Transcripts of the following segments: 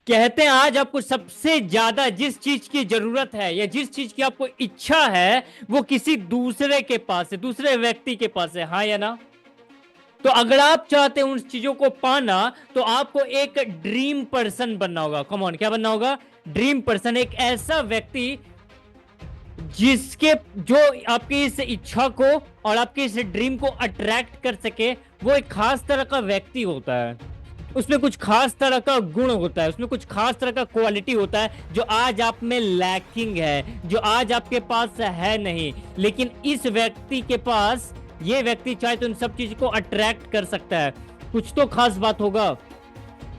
कहते हैं आज आपको सबसे ज्यादा जिस चीज की जरूरत है या जिस चीज की आपको इच्छा है वो किसी दूसरे के पास है, दूसरे व्यक्ति के पास है, हाँ या ना? तो अगर आप चाहते हैं उन चीजों को पाना तो आपको एक ड्रीम पर्सन बनना होगा। कम ऑन, क्या बनना होगा? ड्रीम पर्सन, एक ऐसा व्यक्ति जिसके जो आपकी इस इच्छा को और आपके इस ड्रीम को अट्रैक्ट कर सके। वो एक खास तरह का व्यक्ति होता है, उसमें कुछ खास तरह का गुण होता है, उसमें कुछ खास तरह का क्वालिटी होता है जो आज आप में लैकिंग है, जो आज आपके पास है नहीं, लेकिन इस व्यक्ति के पास, ये व्यक्ति चाहे तो इन सब चीज को अट्रैक्ट कर सकता है। कुछ तो खास बात होगा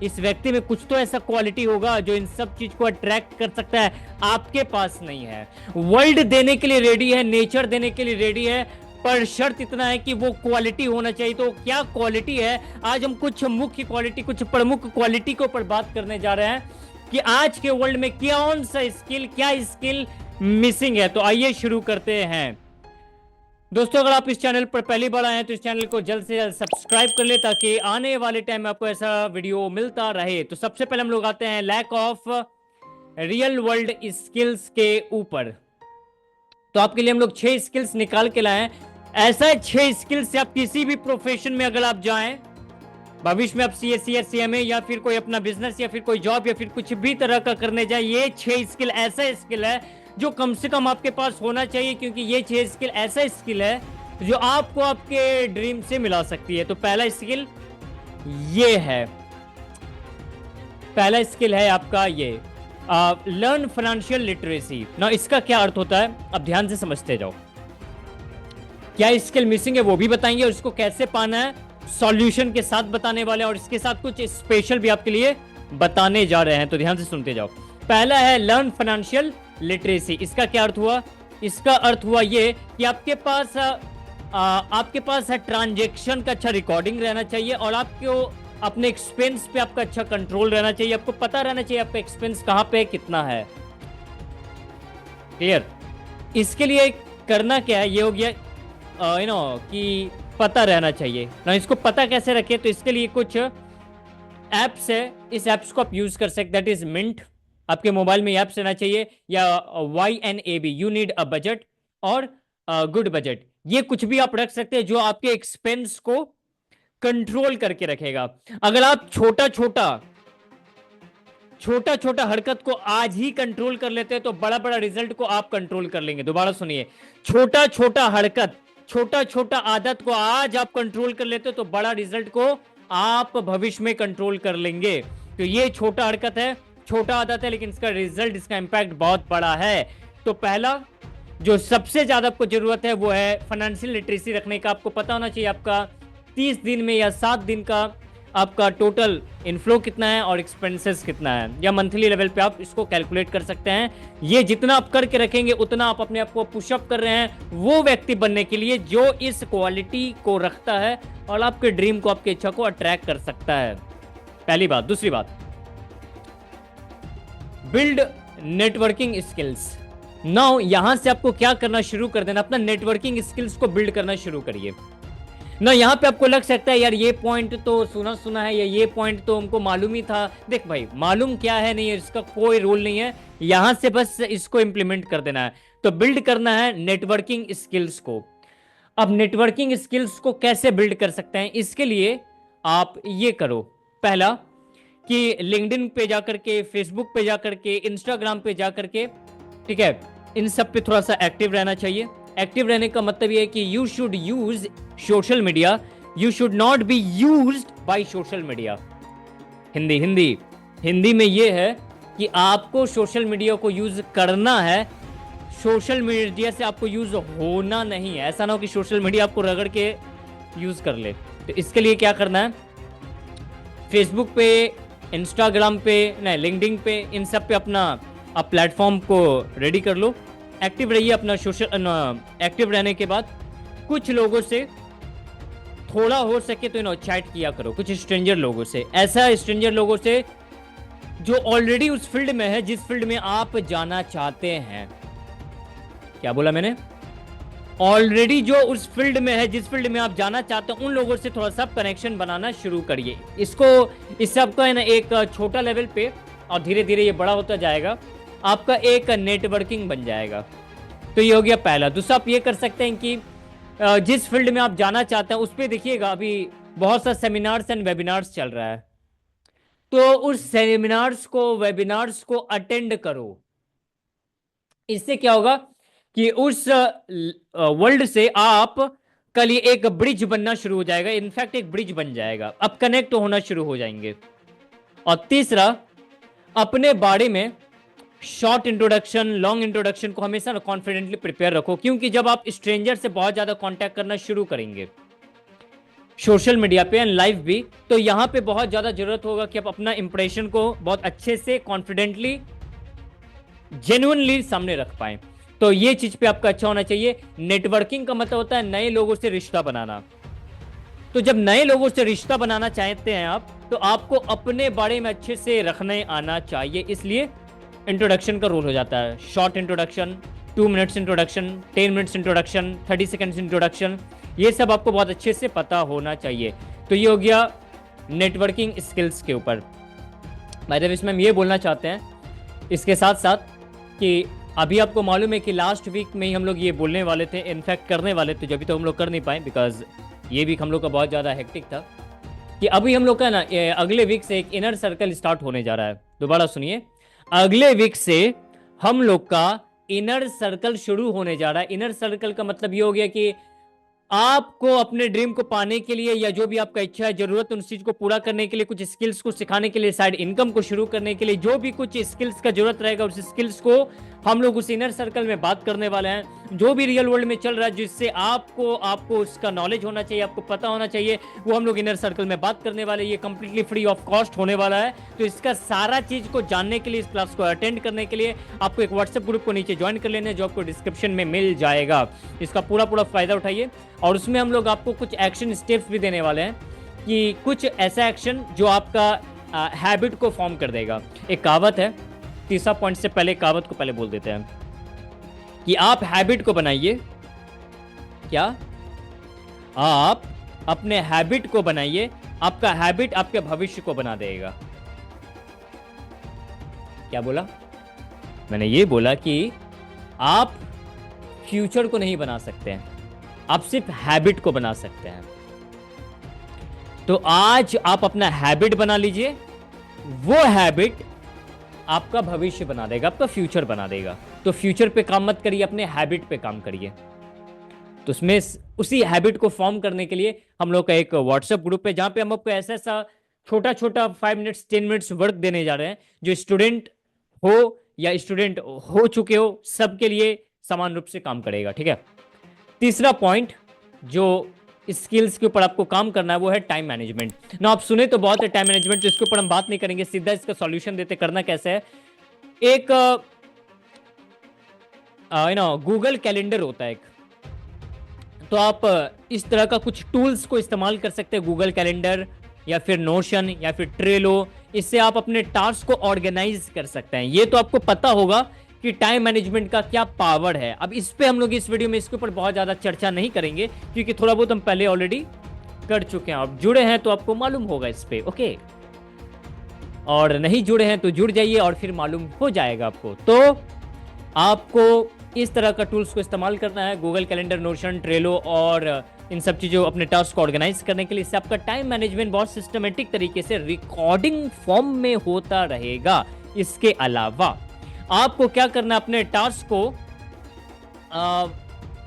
इस व्यक्ति में, कुछ तो ऐसा क्वालिटी होगा जो इन सब चीज को अट्रैक्ट कर सकता है, आपके पास नहीं है। वर्ल्ड देने के लिए रेडी है, नेचर देने के लिए रेडी है, पर शर्त इतना है कि वो क्वालिटी होना चाहिए। तो क्या क्वालिटी है? आज हम कुछ मुख्य क्वालिटी, कुछ प्रमुख क्वालिटी के ऊपर बात करने जा रहे हैं कि आज के वर्ल्ड में कौन सा स्किल, क्या स्किल मिसिंग है। तो आइए शुरू करते हैं। दोस्तों, अगर आप इस चैनल पर पहली बार आए हैं तो इस चैनल को जल्द से जल्द सब्सक्राइब कर ले ताकि आने वाले टाइम में आपको ऐसा वीडियो मिलता रहे। तो सबसे पहले हम लोग आते हैं lack of real world skills के ऊपर। तो आपके लिए हम लोग 6 स्किल्स निकाल के लाए हैं। ऐसा 6 स्किल्स से आप किसी भी प्रोफेशन में अगर आप जाएं, भविष्य में आप सीए, सीएमए या फिर कोई अपना बिजनेस या फिर कोई जॉब या फिर कुछ भी तरह का करने जाए, ये 6 स्किल ऐसा स्किल है जो कम से कम आपके पास होना चाहिए, क्योंकि ये 6 स्किल ऐसा स्किल है जो आपको आपके ड्रीम से मिला सकती है। तो पहला स्किल ये है, पहला स्किल है आपका ये लर्न फाइनेंशियल लिटरेसी। ना इसका क्या अर्थ होता है, अब ध्यान से समझते जाओ। क्या स्किल मिसिंग है वो भी बताएंगे, और इसको कैसे पाना है सॉल्यूशन के साथ बताने वाले हैं, और इसके साथ कुछ स्पेशल भी आपके लिए बताने जा रहे हैं। तो ध्यान से सुनते जाओ। पहला है लर्न फाइनेंशियल लिटरेसी। इसका क्या अर्थ हुआ? इसका अर्थ हुआ ये कि आपके पास ट्रांजैक्शन का अच्छा रिकॉर्डिंग रहना चाहिए, और आपको अपने एक्सपेंस पे आपका अच्छा कंट्रोल रहना चाहिए। आपको पता रहना चाहिए आपका एक्सपेंस कहां पे कितना है। क्लियर? इसके लिए करना क्या है, ये हो गया कि पता रहना चाहिए ना। इसको पता कैसे रखें? तो इसके लिए कुछ एप्स है, इस एप्स को आप यूज कर सकते, दैट इज मिंट। आपके मोबाइल में एप्स रहना चाहिए, या YNAB, you need a budget, और गुड बजट। ये कुछ भी आप रख सकते हैं जो आपके एक्सपेंस को कंट्रोल करके रखेगा। अगर आप छोटा छोटा हरकत को आज ही कंट्रोल कर लेते हैं तो बड़ा बड़ा रिजल्ट को आप कंट्रोल कर लेंगे। दोबारा सुनिए, छोटा हरकत, छोटा आदत को आज आप कंट्रोल कर लेते हो तो बड़ा रिजल्ट को आप भविष्य में कंट्रोल कर लेंगे। तो ये छोटा हरकत है, छोटा आदत है, लेकिन इसका रिजल्ट, इसका इंपैक्ट बहुत बड़ा है। तो पहला जो सबसे ज्यादा आपको जरूरत है वो है फाइनेंशियल लिटरेसी रखने का। आपको पता होना चाहिए आपका 30 दिन में या 7 दिन का आपका टोटल इनफ्लो कितना है और एक्सपेंसेस कितना है, या मंथली लेवल पे आप इसको कैलकुलेट कर सकते हैं। ये जितना आप करके रखेंगे उतना आप अपने आप को पुशअप कर रहे हैं वो व्यक्ति बनने के लिए जो इस क्वालिटी को रखता है और आपके ड्रीम को, आपकी इच्छा को अट्रैक्ट कर सकता है। पहली बात। दूसरी बात, बिल्ड नेटवर्किंग स्किल्स। नाउ यहां से आपको क्या करना शुरू कर देना, अपना नेटवर्किंग स्किल्स को बिल्ड करना शुरू करिए ना। यहां पे आपको लग सकता है यार ये पॉइंट तो सुना है, या ये पॉइंट तो हमको मालूम ही था। देख भाई, मालूम क्या है नहीं है, इसका कोई रोल नहीं है, यहां से बस इसको इंप्लीमेंट कर देना है। तो बिल्ड करना है नेटवर्किंग स्किल्स को। अब नेटवर्किंग स्किल्स को कैसे बिल्ड कर सकते हैं, इसके लिए आप ये करो। पहला कि लिंक्डइन पे जाकर के, फेसबुक पे जाकर के, इंस्टाग्राम पे जाकर के, ठीक है, इन सब पे थोड़ा सा एक्टिव रहना चाहिए। एक्टिव रहने का मतलब ये है कि you should use social media, you should not be used by social media. Hindi में ये है कि आपको सोशल मीडिया को यूज करना है, सोशल मीडिया से आपको यूज होना नहीं है। ऐसा ना हो कि सोशल मीडिया आपको रगड़ के यूज कर ले। तो इसके लिए क्या करना है, फेसबुक पे, इंस्टाग्राम पे, नहीं लिंक्डइन पे, इन सब पे अपना आप प्लेटफॉर्म को रेडी कर लो। एक्टिव रहिए। अपना सोशल एक्टिव रहने के बाद कुछ लोगों से थोड़ा हो सके तो चैट किया करो, कुछ स्ट्रेंजर लोगों से। ऐसा स्ट्रेंजर लोगों से जो ऑलरेडी उस फील्ड में है जिस फील्ड में आप जाना चाहते हैं। क्या बोला मैंने? ऑलरेडी जो उस फील्ड में है, जिस फील्ड में आप जाना चाहते हैं, उन लोगों से थोड़ा सा कनेक्शन बनाना शुरू करिए। इससे आपको है ना एक छोटा लेवल पे और धीरे धीरे ये बड़ा होता जाएगा, आपका एक नेटवर्किंग बन जाएगा। तो ये हो गया पहला। दूसरा आप ये कर सकते हैं कि जिस फील्ड में आप जाना चाहते हैं उस पर देखिएगा, अभी बहुत सा सेमिनार्स एंड वेबिनार्स चल रहा है, तो उस सेमिनार्स को वेबिनार्स को अटेंड करो। इससे क्या होगा कि उस वर्ल्ड से आप कल ये एक ब्रिज बनना शुरू हो जाएगा, इनफैक्ट एक ब्रिज बन जाएगा, अब कनेक्ट होना शुरू हो जाएंगे। और तीसरा, अपने बारे में शॉर्ट इंट्रोडक्शन, लॉन्ग इंट्रोडक्शन को हमेशा कॉन्फिडेंटली प्रिपेयर रखो, क्योंकि जब आप स्ट्रेंजर से बहुत ज्यादा कांटेक्ट करना शुरू करेंगे सोशल मीडिया पे एंड लाइव भी, तो यहां पे बहुत ज्यादा जरूरत होगा कि आप अपना इंप्रेशन को बहुत अच्छे से कॉन्फिडेंटली जेन्युइनली सामने रख पाए। तो ये चीज पे आपका अच्छा होना चाहिए। नेटवर्किंग का मतलब होता है नए लोगों से रिश्ता बनाना। तो जब नए लोगों से रिश्ता बनाना चाहते हैं आप, तो आपको अपने बारे में अच्छे से रखने आना चाहिए। इसलिए इंट्रोडक्शन का रोल हो जाता है, short introduction, 2 minutes introduction, 10 minutes introduction, 30 seconds introduction, ये सब आपको बहुत अच्छे से पता होना चाहिए। तो ये हो गया नेटवर्किंग स्किल्स के ऊपर। बाय द वे इसमें हम ये बोलना चाहते हैं इसके साथ साथ कि अभी आपको मालूम है कि लास्ट वीक में ही हम लोग ये बोलने वाले थे, इनफैक्ट करने वाले थे, जब भी तो हम लोग कर नहीं पाए बिकॉज ये वीक हम लोग का बहुत ज़्यादा हेक्टिक था, कि अभी हम लोग का ना अगले वीक से एक इनर सर्कल स्टार्ट होने जा रहा है। दोबारा सुनिए, अगले वीक से हम लोग का इनर सर्कल शुरू होने जा रहा है। इनर सर्कल का मतलब ये हो गया कि आपको अपने ड्रीम को पाने के लिए या जो भी आपका इच्छा है, जरूरत है, उस चीज को पूरा करने के लिए, कुछ स्किल्स को सिखाने के लिए, साइड इनकम को शुरू करने के लिए, जो भी कुछ स्किल्स का जरूरत रहेगा, उस स्किल्स को हम लोग उस इनर सर्कल में बात करने वाले हैं। जो भी रियल वर्ल्ड में चल रहा है, जिससे आपको उसका नॉलेज होना चाहिए, आपको पता होना चाहिए, वो हम लोग इनर सर्कल में बात करने वाले। ये कंप्लीटली फ्री ऑफ कॉस्ट होने वाला है। तो इसका सारा चीज को जानने के लिए, इस क्लास को अटेंड करने के लिए आपको एक व्हाट्सएप ग्रुप को नीचे ज्वाइन कर लेना है, जो आपको डिस्क्रिप्शन में मिल जाएगा। इसका पूरा फायदा उठाइए। और उसमें हम लोग आपको कुछ एक्शन स्टेप्स भी देने वाले हैं, कि कुछ ऐसा एक्शन जो आपका हैबिट को फॉर्म कर देगा। एक कहावत है, तीसरा पॉइंट से पहले कहावत को पहले बोल देते हैं कि आप हैबिट को बनाइए। क्या? आप अपने हैबिट को बनाइए, आपका हैबिट आपके भविष्य को बना देगा। क्या बोला? मैंने ये बोला कि आप फ्यूचर को नहीं बना सकते हैं, आप सिर्फ हैबिट को बना सकते हैं। तो आज आप अपना हैबिट बना लीजिए, वो हैबिट आपका भविष्य बना देगा, आपका फ्यूचर बना देगा। तो फ्यूचर पे काम मत करिए, अपने हैबिट पे काम करिए। तो उसमें उसी हैबिट को फॉर्म करने के लिए हम लोग का एक व्हाट्सएप ग्रुप है, जहां पे हम आपको ऐसा छोटा 5 मिनट्स 10 मिनट्स वर्क देने जा रहे हैं, जो स्टूडेंट हो या स्टूडेंट हो चुके हो, सबके लिए समान रूप से काम करेगा। ठीक है। तीसरा पॉइंट जो स्किल्स के ऊपर आपको काम करना है, वो है टाइम मैनेजमेंट। ना आप सुने तो बहुत है टाइम मैनेजमेंट, तो इसके ऊपर हम बात नहीं करेंगे, सीधा इसका सॉल्यूशन देते। करना कैसे है, एक गूगल कैलेंडर होता है एक, तो आप इस तरह का कुछ टूल्स को इस्तेमाल कर सकते हैं, गूगल कैलेंडर या फिर नोशन या फिर ट्रेलो। इससे आप अपने टास्क को ऑर्गेनाइज कर सकते हैं। ये तो आपको पता होगा कि टाइम मैनेजमेंट का क्या पावर है। अब इस पे हम लोग इस वीडियो में इसके ऊपर बहुत ज्यादा चर्चा नहीं करेंगे, क्योंकि थोड़ा बहुत हम पहले ऑलरेडी कर चुके हैं। आप जुड़े हैं तो आपको मालूम होगा इस पे, ओके, और नहीं जुड़े हैं तो जुड़ जाइए और फिर मालूम हो जाएगा आपको। तो आपको इस तरह का टूल्स को इस्तेमाल करना है, गूगल कैलेंडर, नोशन, ट्रेलो और इन सब चीजों अपने टास्क को ऑर्गेनाइज करने के लिए। इससे आपका टाइम मैनेजमेंट बहुत सिस्टमेटिक तरीके से रिकॉर्डिंग फॉर्म में होता रहेगा। इसके अलावा आपको क्या करना है, अपने टास्क को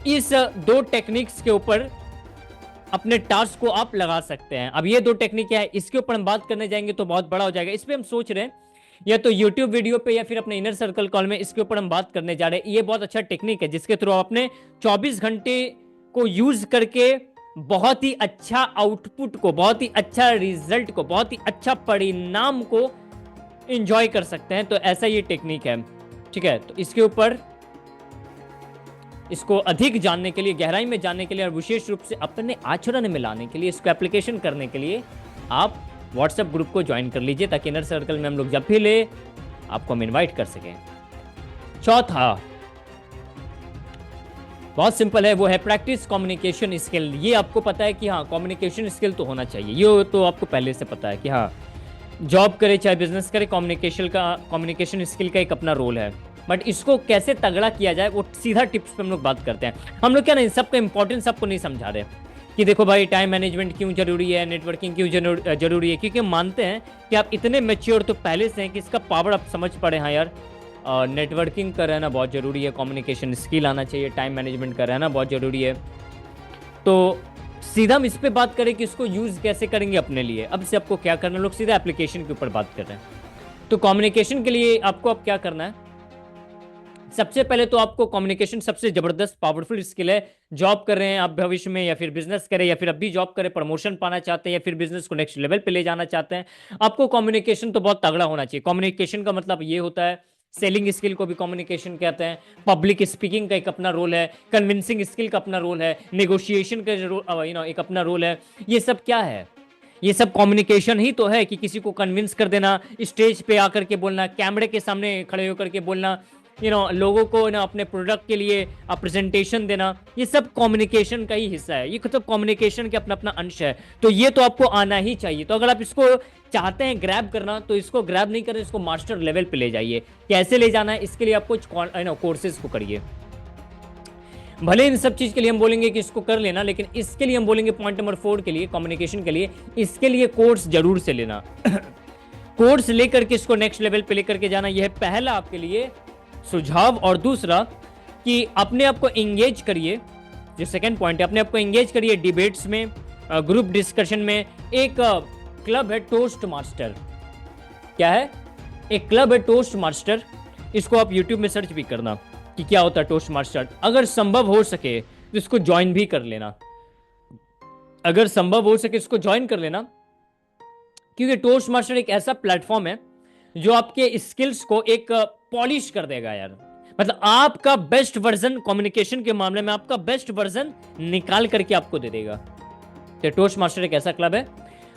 इस 2 टेक्निक्स के ऊपर अपने टास्क को आप लगा सकते हैं। अब ये 2 टेक्निक क्या है, इसके ऊपर हम बात करने जाएंगे तो बहुत बड़ा हो जाएगा। इस पे हम सोच रहे हैं या तो YouTube वीडियो पे या फिर अपने इनर सर्कल कॉल में इसके ऊपर हम बात करने जा रहे हैं। ये बहुत अच्छा टेक्निक है, जिसके थ्रू आप अपने 24 घंटे को यूज करके बहुत ही अच्छा आउटपुट को, बहुत ही अच्छा रिजल्ट को, बहुत ही अच्छा परिणाम को एंजॉय कर सकते हैं। तो ऐसा ये टेक्निक है। ठीक है। तो इसके ऊपर इसको अधिक जानने के लिए, गहराई में जानने के लिए और विशेष रूप से अपने आचरण में लाने के लिए, इसको एप्लीकेशन करने के लिए आप व्हाट्सएप ग्रुप को ज्वाइन कर लीजिए, ताकि इनर सर्कल में हम लोग जब भी ले आपको हम इनवाइट कर सकें। चौथा बहुत सिंपल है, वो है प्रैक्टिस कम्युनिकेशन स्किल। ये आपको पता है कि हाँ, कम्युनिकेशन स्किल तो होना चाहिए, ये तो आपको पहले से पता है कि हाँ जॉब करे चाहे बिजनेस करे, कम्युनिकेशन स्किल का एक अपना रोल है। बट इसको कैसे तगड़ा किया जाए वो सीधा टिप्स पे हम लोग बात करते हैं। हम लोग क्या नहीं, सबका इंपॉर्टेंस आपको नहीं समझा रहे कि देखो भाई टाइम मैनेजमेंट क्यों जरूरी है, नेटवर्किंग क्यों जरूरी है, क्योंकि हम मानते हैं कि आप इतने मैच्योर तो पहले से हैं कि इसका पावर आप समझ पड़े। हाँ यार, नेटवर्किंग का रहना बहुत ज़रूरी है, कम्युनिकेशन स्किल आना चाहिए, टाइम मैनेजमेंट का रहना बहुत ज़रूरी है। तो सीधा हम इस पे बात करें कि इसको यूज़ कैसे करेंगे अपने लिए। अब से आपको क्या करना है, लोग सीधा एप्लीकेशन के ऊपर बात कर रहे हैं। तो कम्युनिकेशन के लिए आपको अब क्या करना है, सबसे पहले तो आपको कम्युनिकेशन सबसे जबरदस्त पावरफुल स्किल है। जॉब कर रहे हैं आप भविष्य में, या फिर बिजनेस करें, या फिर अभी जॉब करें, प्रमोशन पाना चाहते हैं, या फिर बिजनेस को नेक्स्ट लेवल पे ले जाना चाहते हैं, आपको कम्युनिकेशन तो बहुत तगड़ा होना चाहिए। कम्युनिकेशन का मतलब ये होता है, सेलिंग स्किल को भी कम्युनिकेशन कहते हैं, पब्लिक स्पीकिंग का एक अपना रोल है, कन्विंसिंग स्किल का अपना रोल है, नेगोशिएशन का एक अपना रोल है। ये सब क्या है, ये सब कम्युनिकेशन ही तो है कि किसी को कन्विंस कर देना, स्टेज पे आकर के बोलना, कैमरे के सामने खड़े होकर के बोलना, लोगों को अपने प्रोडक्ट के लिए प्रेजेंटेशन देना, ये सब कम्युनिकेशन का ही हिस्सा है, ये सब कम्युनिकेशन के अपना अपना अंश है। तो ये तो आपको आना ही चाहिए। तो अगर आप इसको चाहते हैं ग्रैब करना, तो इसको ग्रैब नहीं करें, इसको मास्टर लेवल पे ले जाइए। कैसे ले जाना है, इसके लिए आप कुछ कोर्सेज को करिए। भले इन सब चीज के लिए हम बोलेंगे कि इसको कर लेना, लेकिन इसके लिए हम बोलेंगे पॉइंट नंबर 4 के लिए, कम्युनिकेशन के लिए, इसके लिए कोर्स जरूर से लेना। कोर्स लेकर के इसको नेक्स्ट लेवल पे लेकर के जाना, यह है पहला आपके लिए सुझाव। और दूसरा कि अपने आप को एंगेज करिए, जो सेकंड पॉइंट है, अपने आप को एंगेज करिए डिबेट्स में, ग्रुप डिस्कशन में। एक क्लब है टोस्ट मास्टर, क्या है, एक क्लब है टोस्ट मास्टर, इसको आप यूट्यूब में सर्च भी करना कि क्या होता है टोस्ट मास्टर। अगर संभव हो सके तो इसको ज्वाइन भी कर लेना, अगर संभव हो सके इसको ज्वाइन कर लेना, क्योंकि टोस्ट मास्टर एक ऐसा प्लेटफॉर्म है जो आपके स्किल्स को एक पॉलिश कर देगा यार। मतलब आपका बेस्ट वर्जन कम्युनिकेशन के मामले में, आपका बेस्ट वर्जन निकाल करके आपको दे देगा। तो टोस्ट मास्टर एक ऐसा क्लब है।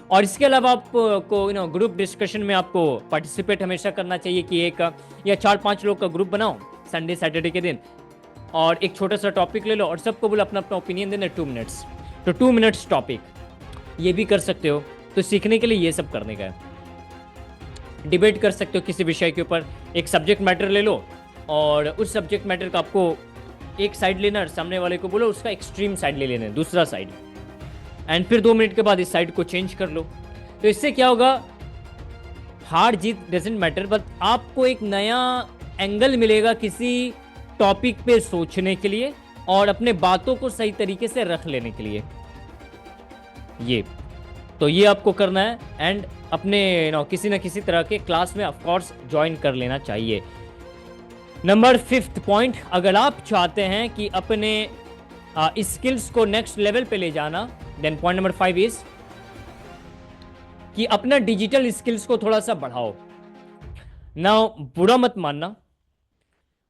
और इसके अलावा आपको ग्रुप डिस्कशन में आपको पार्टिसिपेट हमेशा करना चाहिए कि एक या 4-5 लोग का ग्रुप बनाओ संडे सैटरडे के दिन, और एक छोटा सा टॉपिक ले लो और सबको बोलो अपना अपना ओपिनियन देना 2 मिनट्स। तो 2 मिनट्स टॉपिक, ये भी कर सकते हो। तो सीखने के लिए ये सब करने का है। डिबेट कर सकते हो किसी विषय के ऊपर, एक सब्जेक्ट मैटर ले लो और उस सब्जेक्ट मैटर का आपको एक साइड लेना और सामने वाले को बोलो उसका एक्सट्रीम साइड ले लेना है, दूसरा साइड, एंड फिर 2 मिनट के बाद इस साइड को चेंज कर लो। तो इससे क्या होगा, हार जीत डजंट मैटर, बट आपको एक नया एंगल मिलेगा किसी टॉपिक पे सोचने के लिए और अपने बातों को सही तरीके से रख लेने के लिए। ये आपको करना है, एंड अपने किसी न किसी तरह के क्लास में ऑफ कोर्स ज्वाइन कर लेना चाहिए। नंबर 5th पॉइंट, अगर आप चाहते हैं कि अपने स्किल्स को नेक्स्ट लेवल पे ले जाना, देन पॉइंट नंबर 5 इज कि अपना डिजिटल स्किल्स को थोड़ा सा बढ़ाओ। ना बुरा मत मानना,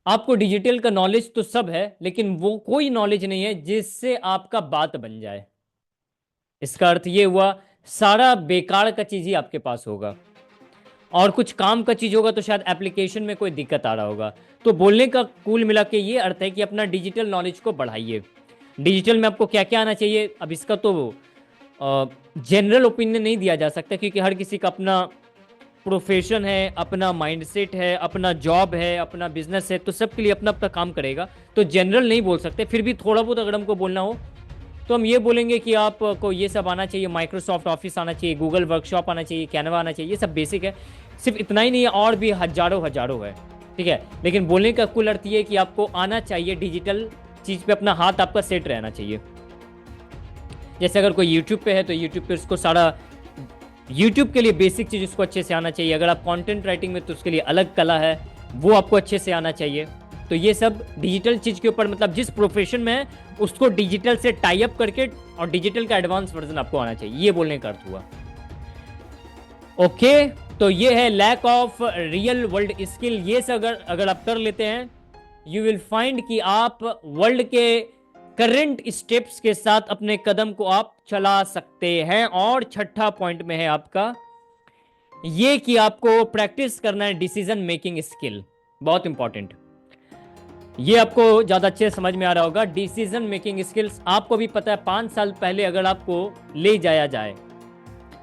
आपको डिजिटल का नॉलेज तो सब है, लेकिन वो कोई नॉलेज नहीं है जिससे आपका बात बन जाए। इसका अर्थ ये हुआ सारा बेकार का चीज ही आपके पास होगा, और कुछ काम का चीज होगा तो शायद एप्लीकेशन में कोई दिक्कत आ रहा होगा। तो बोलने का कुल मिला के ये अर्थ है कि अपना डिजिटल नॉलेज को बढ़ाइए। डिजिटल में आपको क्या क्या आना चाहिए, अब इसका तो जनरल ओपिनियन नहीं दिया जा सकता, क्योंकि हर किसी का अपना प्रोफेशन है, अपना माइंडसेट है, अपना जॉब है, अपना बिजनेस है, तो सबके लिए अपना अपना काम करेगा। तो जनरल नहीं बोल सकते। फिर भी थोड़ा बहुत अगर हमको बोलना हो तो हम ये बोलेंगे कि आपको ये सब आना चाहिए, माइक्रोसॉफ्ट ऑफिस आना चाहिए, गूगल वर्कशॉप आना चाहिए, कैनवा आना चाहिए, ये सब बेसिक है। सिर्फ इतना ही नहीं है, और भी हजारों है, ठीक है। लेकिन बोलने का कुल अर्थ ये है कि आपको आना चाहिए, डिजिटल चीज़ पे अपना हाथ आपका सेट रहना चाहिए। जैसे अगर कोई यूट्यूब पे है तो यूट्यूब पे उसको सारा यूट्यूब के लिए बेसिक चीज़ उसको अच्छे से आना चाहिए। अगर आप कंटेंट राइटिंग में तो उसके लिए अलग कला है, वो आपको अच्छे से आना चाहिए। तो ये सब डिजिटल चीज़ के ऊपर, मतलब जिस प्रोफेशन में है उसको डिजिटल से टाई अप करके और डिजिटल का एडवांस वर्जन आपको आना चाहिए, ये बोलने का अर्थ हुआ। ओके, तो ये है lack of real world skill. ये सब अगर आप कर लेते हैं, यू विल फाइंड कि आप वर्ल्ड के करंट स्टेप्स के साथ अपने कदम को आप चला सकते हैं। और 6ठा पॉइंट में है आपका ये कि आपको प्रैक्टिस करना है डिसीजन मेकिंग स्किल, बहुत इंपॉर्टेंट। ये आपको ज्यादा अच्छे समझ में आ रहा होगा। डिसीजन मेकिंग स्किल्स आपको भी पता है, 5 साल पहले अगर आपको ले जाया जाए,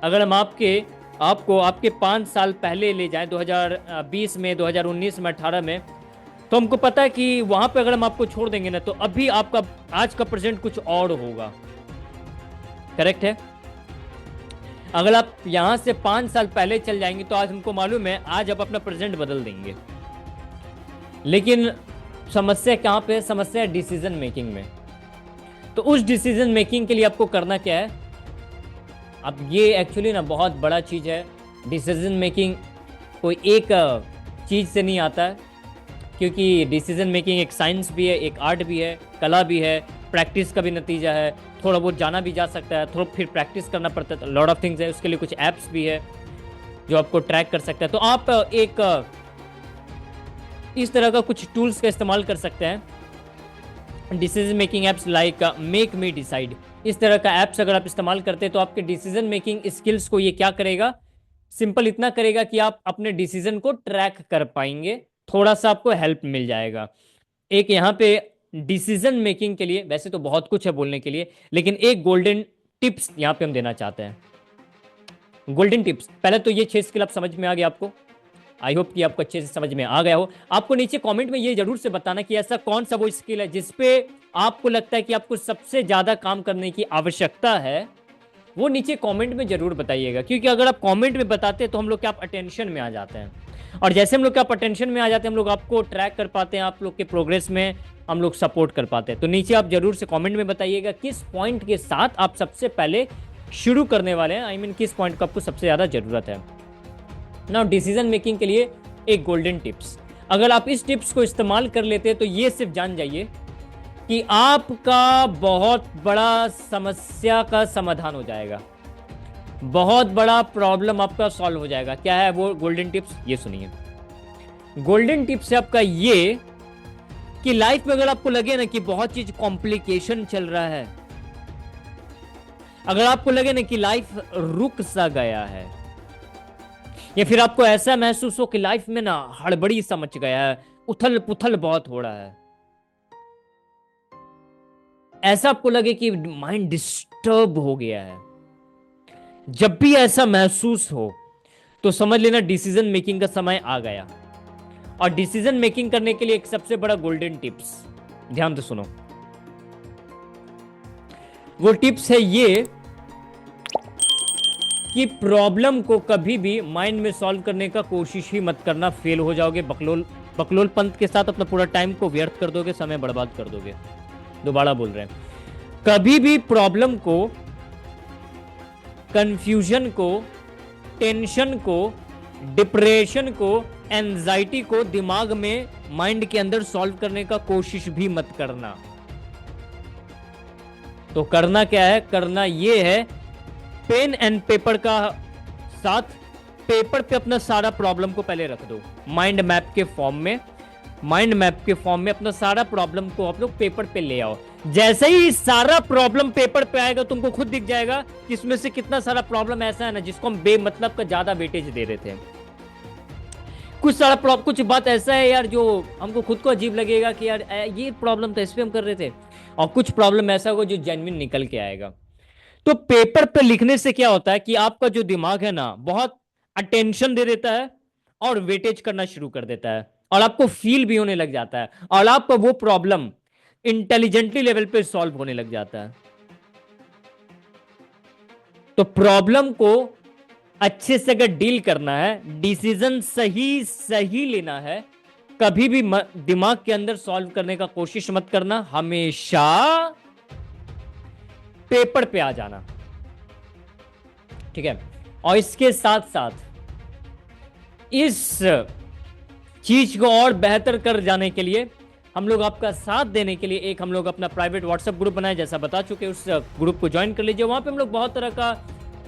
अगर हम आपके आपको आपके 5 साल पहले ले जाएं, 2020 में, 2019 में, 18 में, तो हमको पता है कि वहां पे अगर हम आपको छोड़ देंगे ना, तो अभी आपका आज का प्रेजेंट कुछ और होगा। करेक्ट है? अगर आप यहां से 5 साल पहले चल जाएंगे तो आज हमको मालूम है आज आप अपना प्रेजेंट बदल देंगे। लेकिन समस्या कहां पे है? समस्या है डिसीजन मेकिंग में। तो उस डिसीजन मेकिंग के लिए आपको करना क्या है? अब ये एक्चुअली ना बहुत बड़ा चीज है। डिसीजन मेकिंग कोई एक चीज से नहीं आता है, क्योंकि डिसीजन मेकिंग एक साइंस भी है, एक आर्ट भी है, कला भी है, प्रैक्टिस का भी नतीजा है। थोड़ा बहुत जाना भी जा सकता है, थोड़ा फिर प्रैक्टिस करना पड़ता है, लॉट ऑफ थिंग्स है। उसके लिए कुछ ऐप्स भी है जो आपको ट्रैक कर सकता है। तो आप एक इस तरह का कुछ टूल्स का इस्तेमाल कर सकते हैं। Decision making apps like make me decide, इस तरह का एप्स अगर आप इस्तेमाल करते हैं तो आपके डिसीजन मेकिंग स्किल्स को ये क्या करेगा? सिंपल इतना करेगा कि आप अपने डिसीजन को ट्रैक कर पाएंगे, थोड़ा सा आपको हेल्प मिल जाएगा। एक यहाँ पे डिसीजन मेकिंग के लिए वैसे तो बहुत कुछ है बोलने के लिए, लेकिन एक गोल्डन टिप्स यहाँ पे हम देना चाहते हैं। गोल्डन टिप्स, पहले तो ये 6 स्किल आप समझ में आ गया आपको। आई होप कि आपको अच्छे से समझ में आ गया हो। आपको नीचे कमेंट में ये जरूर से बताना कि ऐसा कौन सा वो स्किल है जिसपे आपको लगता है कि आपको सबसे ज्यादा काम करने की आवश्यकता है। वो नीचे कमेंट में जरूर बताइएगा, क्योंकि अगर आप कमेंट में बताते हैं तो हम लोग के आप अटेंशन में आ जाते हैं, और जैसे हम लोग के आप अटेंशन में आ जाते हैं हम लोग आपको ट्रैक कर पाते हैं, आप लोग के प्रोग्रेस में हम लोग सपोर्ट कर पाते हैं। तो नीचे आप जरूर से कमेंट में बताइएगा किस पॉइंट के साथ आप सबसे पहले शुरू करने वाले हैं। आई मीन किस पॉइंट को आपको सबसे ज़्यादा ज़रूरत है। नाउ डिसीजन मेकिंग के लिए एक गोल्डन टिप्स, अगर आप इस टिप्स को इस्तेमाल कर लेते हैं तो ये सिर्फ जान जाइए कि आपका बहुत बड़ा समस्या का समाधान हो जाएगा, बहुत बड़ा प्रॉब्लम आपका सॉल्व हो जाएगा। क्या है वो गोल्डन टिप्स? ये सुनिए। गोल्डन टिप्स है आपका ये कि लाइफ में अगर आपको लगे ना कि बहुत चीज कॉम्प्लिकेशन चल रहा है, अगर आपको लगे ना कि लाइफ रुक सा गया है, या फिर आपको ऐसा महसूस हो कि लाइफ में ना हड़बड़ी सा मच गया है, उथल पुथल बहुत हो रहा है, ऐसा आपको लगे कि माइंड डिस्टर्ब हो गया है, जब भी ऐसा महसूस हो तो समझ लेना डिसीजन मेकिंग का समय आ गया। और डिसीजन मेकिंग करने के लिए एक सबसे बड़ा गोल्डन टिप्स, ध्यान से सुनो। वो टिप्स है ये कि प्रॉब्लम को कभी भी माइंड में सॉल्व करने का कोशिश ही मत करना, फेल हो जाओगे। बकलोल पंथ के साथ अपना पूरा टाइम को व्यर्थ कर दोगे, समय बर्बाद कर दोगे। दोबारा बोल रहे हैं, कभी भी प्रॉब्लम को, कंफ्यूजन को, टेंशन को, डिप्रेशन को, एंजाइटी को दिमाग में, माइंड के अंदर सॉल्व करने का कोशिश भी मत करना। तो करना क्या है? करना यह है पेन एंड पेपर का साथ, पेपर पे अपना सारा प्रॉब्लम को पहले रख दो, माइंड मैप के फॉर्म में। माइंड मैप के फॉर्म में अपना सारा प्रॉब्लम को आप लोग पेपर पे ले आओ। जैसे ही सारा प्रॉब्लम पेपर पे आएगा तुमको खुद दिख जाएगा कि इसमें से कितना सारा प्रॉब्लम ऐसा है ना जिसको हम बेमतलब का ज्यादा वेटेज दे रहे थे। कुछ बात ऐसा है यार जो हमको खुद को अजीब लगेगा कि यार ये प्रॉब्लम तो इस पे हम कर रहे थे, और कुछ प्रॉब्लम ऐसा होगा जो जेन्युइन निकल के आएगा। तो पेपर पे लिखने से क्या होता है कि आपका जो दिमाग है ना बहुत अटेंशन दे देता है और वेटेज करना शुरू कर देता है, और आपको फील भी होने लग जाता है, और आपका वो प्रॉब्लम इंटेलिजेंटली लेवल पे सॉल्व होने लग जाता है। तो प्रॉब्लम को अच्छे से अगर डील करना है, डिसीजन सही सही लेना है, कभी भी दिमाग के अंदर सॉल्व करने का कोशिश मत करना, हमेशा पेपर पे आ जाना। ठीक है? और इसके साथ साथ इस चीज को और बेहतर कर जाने के लिए, हम लोग आपका साथ देने के लिए एक हम लोग अपना प्राइवेट व्हाट्सएप ग्रुप बनाए, जैसा बता चुके, उस ग्रुप को ज्वाइन कर लीजिए। वहां पे हम लोग बहुत तरह का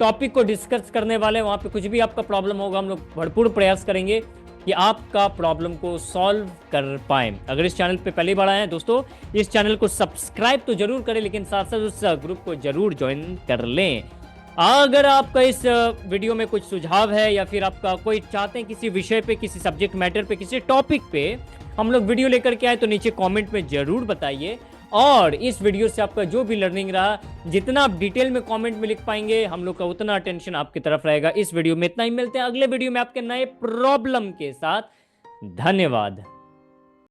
टॉपिक को डिस्कस करने वाले हैं। वहां पे कुछ भी आपका प्रॉब्लम होगा हम लोग भरपूर प्रयास करेंगे कि आपका प्रॉब्लम को सॉल्व कर पाएं। अगर इस चैनल पे पहली बार आए हैं दोस्तों, इस चैनल को सब्सक्राइब तो जरूर करें, लेकिन साथ साथ उस ग्रुप को जरूर ज्वाइन कर लें। अगर आपका इस वीडियो में कुछ सुझाव है, या फिर आपका कोई चाहते हैं किसी विषय पे, किसी सब्जेक्ट मैटर पे, किसी टॉपिक पे हम लोग वीडियो लेकर के आए, तो नीचे कमेंट में जरूर बताइए। और इस वीडियो से आपका जो भी लर्निंग रहा, जितना आप डिटेल में कमेंट में लिख पाएंगे, हम लोग का उतना अटेंशन आपकी तरफ रहेगा। इस वीडियो में इतना ही, मिलते हैं अगले वीडियो में आपके नए प्रॉब्लम के साथ। धन्यवाद।